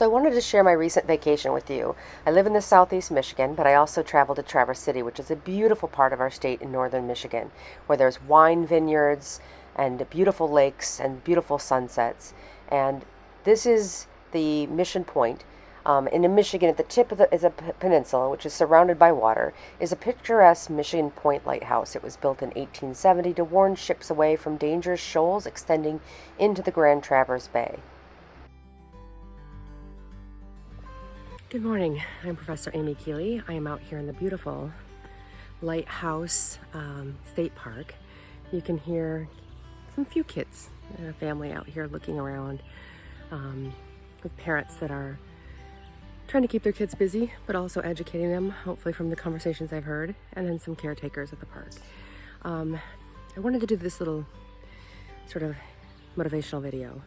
So I wanted to share my recent vacation with you. I live in the southeast Michigan, but I also travel to Traverse City, which is a beautiful part of our state in northern Michigan, where there's wine vineyards and beautiful lakes and beautiful sunsets. And this is the Mission Point. In Michigan, at the tip of is a peninsula, which is surrounded by water, is a picturesque Mission Point lighthouse. It was built in 1870 to warn ships away from dangerous shoals extending into the Grand Traverse Bay. Good morning. I'm Professor Amy Keeley. I am out here in the beautiful Lighthouse State Park. You can hear some few kids and a family out here looking around with parents that are trying to keep their kids busy, but also educating them, hopefully from the conversations I've heard, and then some caretakers at the park. I wanted to do this little sort of motivational video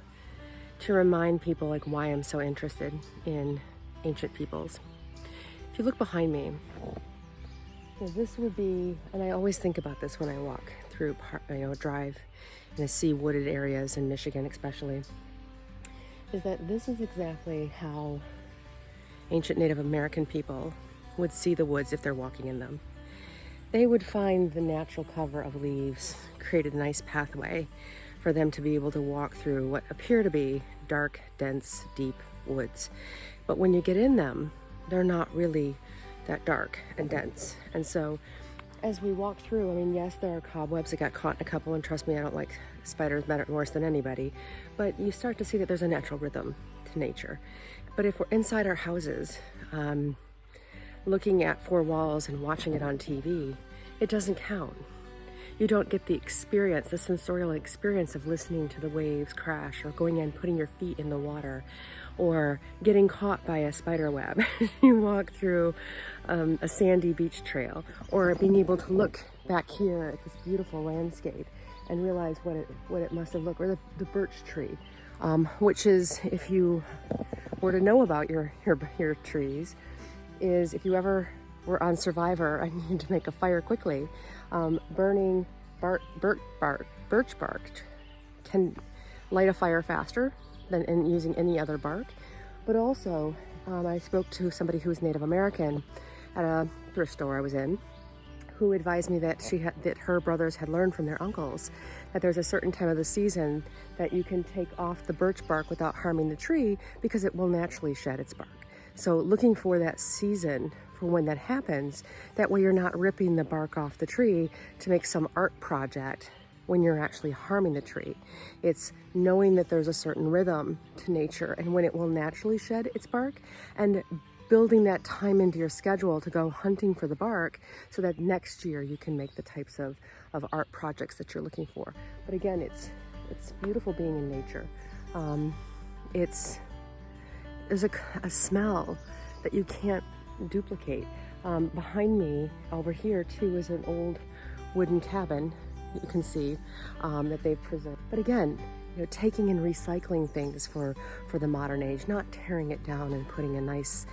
to remind people like why I'm so interested in ancient peoples. If you look behind me, this would be, and I always think about this when I walk through, drive and I see wooded areas in Michigan especially, is that this is exactly how ancient Native American people would see the woods if they're walking in them. They would find the natural cover of leaves created a nice pathway for them to be able to walk through what appear to be dark, dense, deep woods. But when you get in them, they're not really that dark and dense. And so as we walk through, I mean, yes, there are cobwebs. I got caught in a couple, and trust me, I don't like spiders better worse than anybody. But you start to see that there's a natural rhythm to nature. But if we're inside our houses, looking at four walls and watching it on TV, it doesn't count. You don't get the experience, the sensorial experience of listening to the waves crash, or going in, putting your feet in the water, or getting caught by a spider web. You walk through a sandy beach trail, or being able to look back here at this beautiful landscape and realize what it must have looked, or the birch tree, which is, if you were to know about your trees, is if you ever were on Survivor and you need to make a fire quickly, burning birch bark can light a fire faster than in using any other bark. But also, I spoke to somebody who was Native American at a thrift store I was in, who advised me that that her brothers had learned from their uncles that there's a certain time of the season that you can take off the birch bark without harming the tree because it will naturally shed its bark. So looking for that season for when that happens, that way you're not ripping the bark off the tree to make some art project when you're actually harming the tree. It's knowing that there's a certain rhythm to nature and when it will naturally shed its bark, and building that time into your schedule to go hunting for the bark so that next year you can make the types of art projects that you're looking for. But again, it's beautiful being in nature. There's a smell that you can't duplicate. Behind me over here too is an old wooden cabin you can see that they've preserved. But again, taking and recycling things for the modern age, not tearing it down and putting a nice,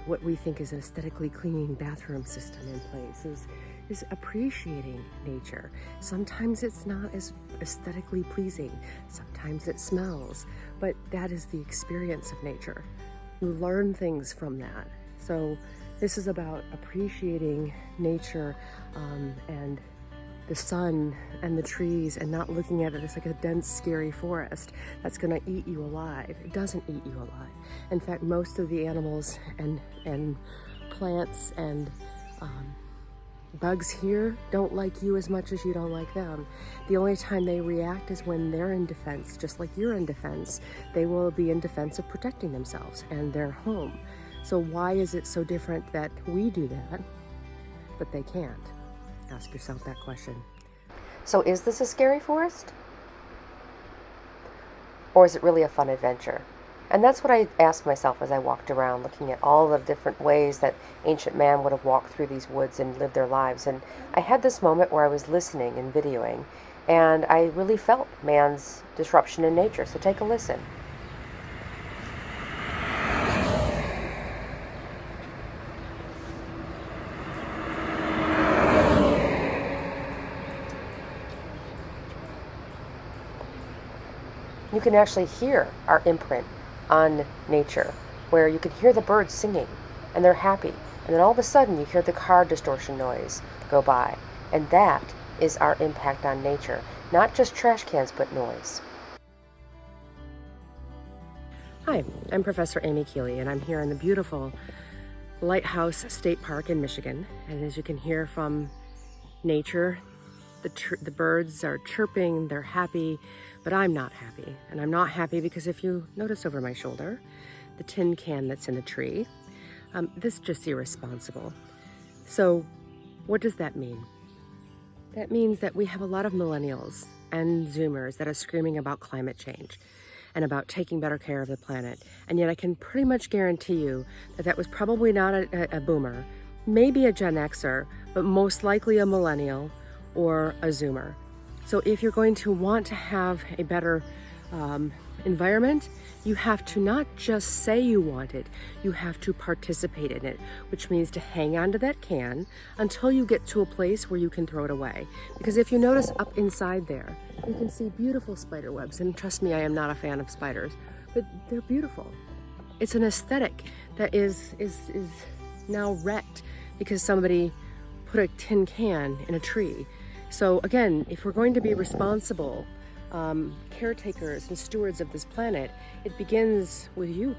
what we think is an aesthetically clean bathroom system in place, is appreciating nature. Sometimes it's not as aesthetically pleasing, sometimes it smells, but that is the experience of nature. You learn things from that. So this is about appreciating nature and the sun and the trees, and not looking at it as like a dense, scary forest that's going to eat you alive. It doesn't eat you alive. In fact, most of the animals and plants and bugs here don't like you as much as you don't like them. The only time they react is when they're in defense, just like you're in defense. They will be in defense of protecting themselves and their home. So why is it so different that we do that, but they can't? Ask yourself that question. So is this a scary forest? Or is it really a fun adventure? And that's what I asked myself as I walked around, looking at all the different ways that ancient man would have walked through these woods and lived their lives. And I had this moment where I was listening and videoing, and I really felt man's disruption in nature. So take a listen. You can actually hear our imprint on nature, where you can hear the birds singing and they're happy, and then all of a sudden you hear the car distortion noise go by, and that is our impact on nature, not just trash cans but noise. Hi, I'm Professor Amy Keeley, and I'm here in the beautiful Lighthouse State Park in Michigan. And as you can hear from nature, the birds are chirping, they're happy, but I'm not happy. And I'm not happy because if you notice over my shoulder, the tin can that's in the tree, this is just irresponsible. So what does that mean? That means that we have a lot of millennials and Zoomers that are screaming about climate change and about taking better care of the planet. And yet I can pretty much guarantee you that that was probably not a boomer, maybe a Gen Xer, but most likely a millennial or a Zoomer. So if you're going to want to have a better environment, you have to not just say you want it, you have to participate in it, which means to hang on to that can until you get to a place where you can throw it away. Because if you notice up inside there, you can see beautiful spider webs, and trust me, I am not a fan of spiders, but they're beautiful. It's an aesthetic that is now wrecked because somebody put a tin can in a tree. So again, if we're going to be responsible caretakers and stewards of this planet, it begins with you.